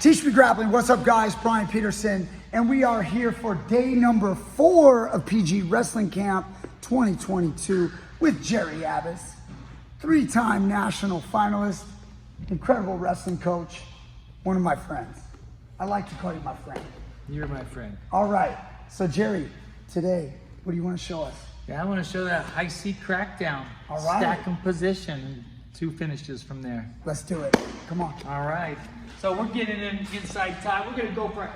Teach Me Grappling. What's up, guys? Brian Peterson, and we are here for day number 4 of PG Wrestling Camp 2022 with Gerry, 3-time national finalist, incredible wrestling coach, one of my friends. I like to call you my friend. You're my friend. All right. So, Gerry, today, what do you want to show us? Yeah, I want to show that high C crackdown. All right. Stack and position, and 2 finishes from there. Let's do it. Come on. All right. So we're getting in inside tie. We're going to go for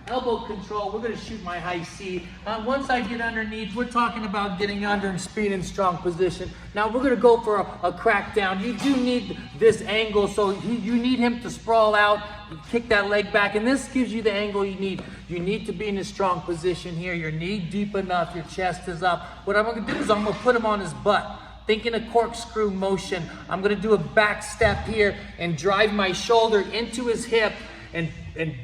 elbow control. We're going to shoot my high C. Once I get underneath, we're talking about getting under and speed in strong position. Now we're going to go for a crackdown. You do need this angle, so you need him to sprawl out, kick that leg back, and this gives you the angle you need. You need to be in a strong position here. Your knee deep enough, your chest is up. What I'm going to do is I'm going to put him on his butt. Thinking a corkscrew motion. I'm going to do a back step here and drive my shoulder into his hip and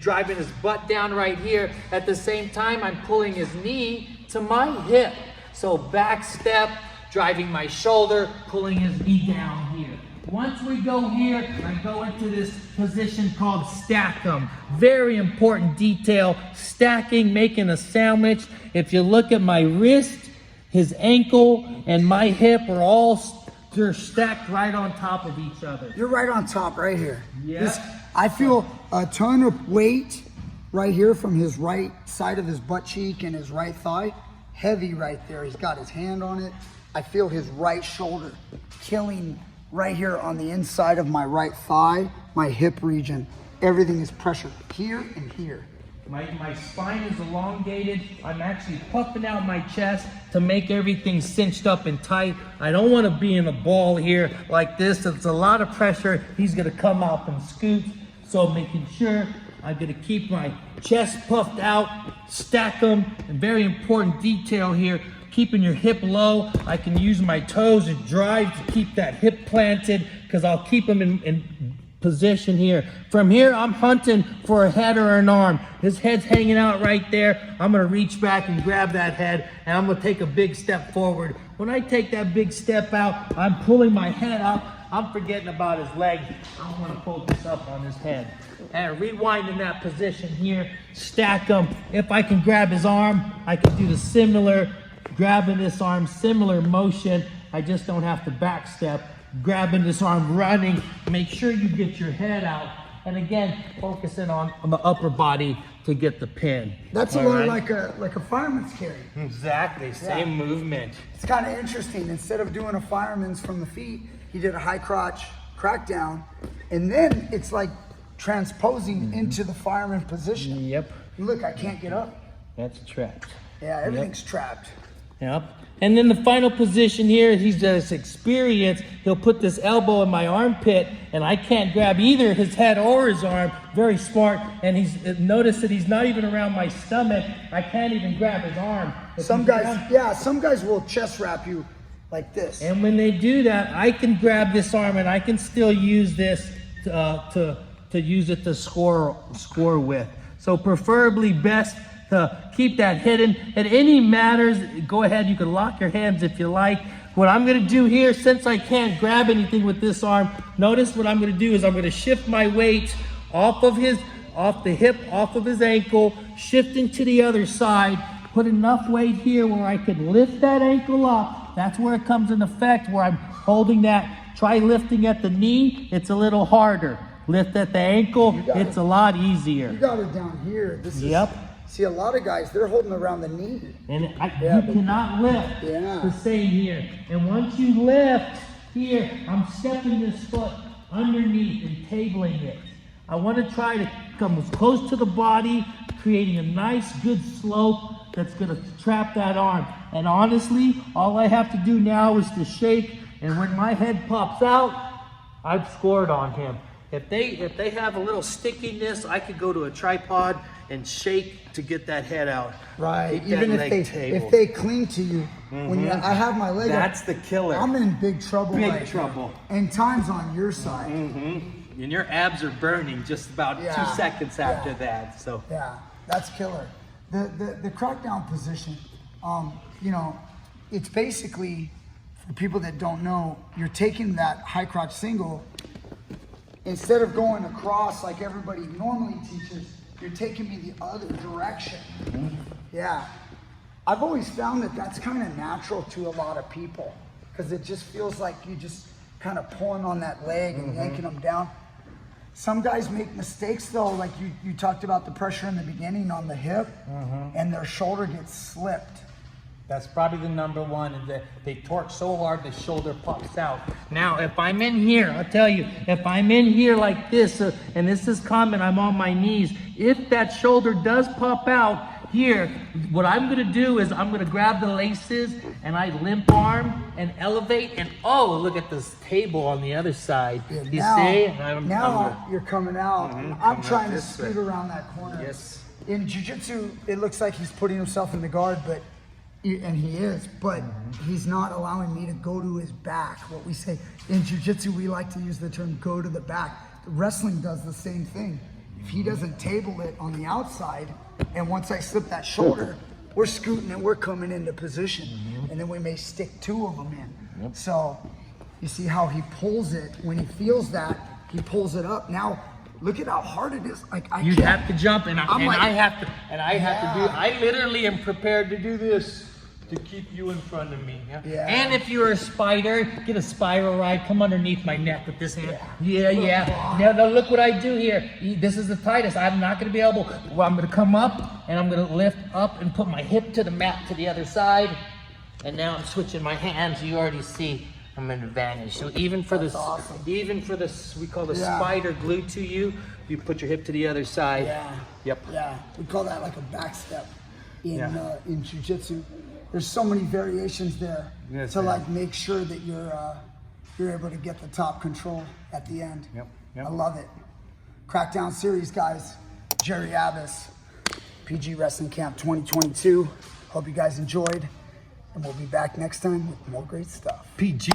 driving his butt down right here. At the same time, I'm pulling his knee to my hip. So back step, driving my shoulder, pulling his knee down here. Once we go here, I go into this position called stack 'em. Very important detail. Stacking, making a sandwich. If you look at my wrist, his ankle and my hip are all they're stacked right on top of each other. You're right on top right here. Yeah. I feel a ton of weight right here from his right side of his butt cheek and his right thigh. Heavy right there. He's got his hand on it. I feel his right shoulder killing right here on the inside of my right thigh, my hip region. Everything is pressured here and here. My spine is elongated. I'm actually puffing out my chest to make everything cinched up and tight. I don't want to be in a ball here like this. It's a lot of pressure. He's going to come up and scoot. So making sure I'm going to keep my chest puffed out, stack them. And very important detail here, keeping your hip low. I can use my toes and drive to keep that hip planted because I'll keep them in position here. From here, I'm hunting for a head or an arm. His head's hanging out right there. I'm gonna reach back and grab that head, and I'm gonna take a big step forward. When I take that big step out, I'm pulling my head up. I'm forgetting about his leg. I want to focus up on his head. And rewind in that position here, stack them. If I can grab his arm, I can do the similar, grabbing this arm, similar motion. I just don't have to back step. Grabbing this arm, running, make sure you get your head out, and again, focusing on the upper body to get the pin. That's a lot like a fireman's carry. Exactly, same movement. It's kind of interesting. Instead of doing a fireman's from the feet, he did a high crotch crackdown, and then it's like transposing into the fireman position. Yep. Look, I can't get up. That's trapped. Yeah, everything's trapped. Yep. And then the final position here, he's just experienced. He'll put this elbow in my armpit, and I can't grab either his head or his arm. Very smart. And he's noticed that he's not even around my stomach. I can't even grab his arm. Some guys will chest wrap you like this. And when they do that, I can grab this arm, and I can still use this to use it to score with. So preferably best to keep that hidden. At any matters, go ahead, you can lock your hands if you like. What I'm gonna do here, since I can't grab anything with this arm, notice what I'm gonna do is I'm gonna shift my weight off the hip, off of his ankle, shifting to the other side, put enough weight here where I can lift that ankle up. That's where it comes in effect, where I'm holding that. Try lifting at the knee, it's a little harder. Lift at the ankle, it's a lot easier. You got it down here. Yep. See, a lot of guys, they're holding around the knee. And you cannot lift the same here. And once you lift here, I'm stepping this foot underneath and tabling it. I want to try to come as close to the body, creating a nice, good slope that's going to trap that arm. And honestly, all I have to do now is to shake, and when my head pops out, I've scored on him. If they have a little stickiness, I could go to a tripod and shake to get that head out. Right. Even if they cling to you, when I have my leg that's up, the killer. I'm in big trouble. Big trouble. And time's on your side. And your abs are burning just about 2 seconds after that. So yeah, that's killer. The crackdown position, you know, it's basically, for people that don't know, you're taking that high crotch single instead of going across like everybody normally teaches, you're taking me the other direction. Yeah. I've always found that that's kind of natural to a lot of people because it just feels like you just kind of pulling on that leg and yanking them down. Some guys make mistakes though, like you talked about the pressure in the beginning on the hip and their shoulder gets slipped. That's probably the number one, is that they torque so hard the shoulder pops out. Now, if I'm in here, I'll tell you, if I'm in here like this, and this is common, I'm on my knees, if that shoulder does pop out here, what I'm gonna do is I'm gonna grab the laces and I limp arm and elevate, and oh, look at this table on the other side. Yeah, You now, see? Now you're coming out. I'm trying to scoot around that corner. Yes. In jiu-jitsu, it looks like he's putting himself in the guard, and he is, but he's not allowing me to go to his back. What we say in jiu-jitsu, we like to use the term go to the back. Wrestling does the same thing. If he doesn't table it on the outside, and once I slip that shoulder, we're scooting and we're coming into position, and then we may stick two of them in. So you see how he pulls it. When he feels that, he pulls it up. Now, look at how hard it is. Like You have to jump, and I have to do. I literally am prepared to do this to keep you in front of me. Yeah. And if you're a spider, get a spiral ride. Come underneath my neck with this hand. Yeah. Now look what I do here. This is the tightest. I'm not going to be able. Well, I'm going to come up and I'm going to lift up and put my hip to the mat to the other side. And now I'm switching my hands. You already see I'm an advantage. So even for this, we call the spider glued to you. You put your hip to the other side. Yeah. Yep. Yeah. We call that like a back step in jiu-jitsu. There's so many variations there to like make sure that you're able to get the top control at the end. Yep. I love it. Crackdown series, guys. Gerry Abbas, PG Wrestling Camp 2022. Hope you guys enjoyed, and we'll be back next time with more great stuff. PG.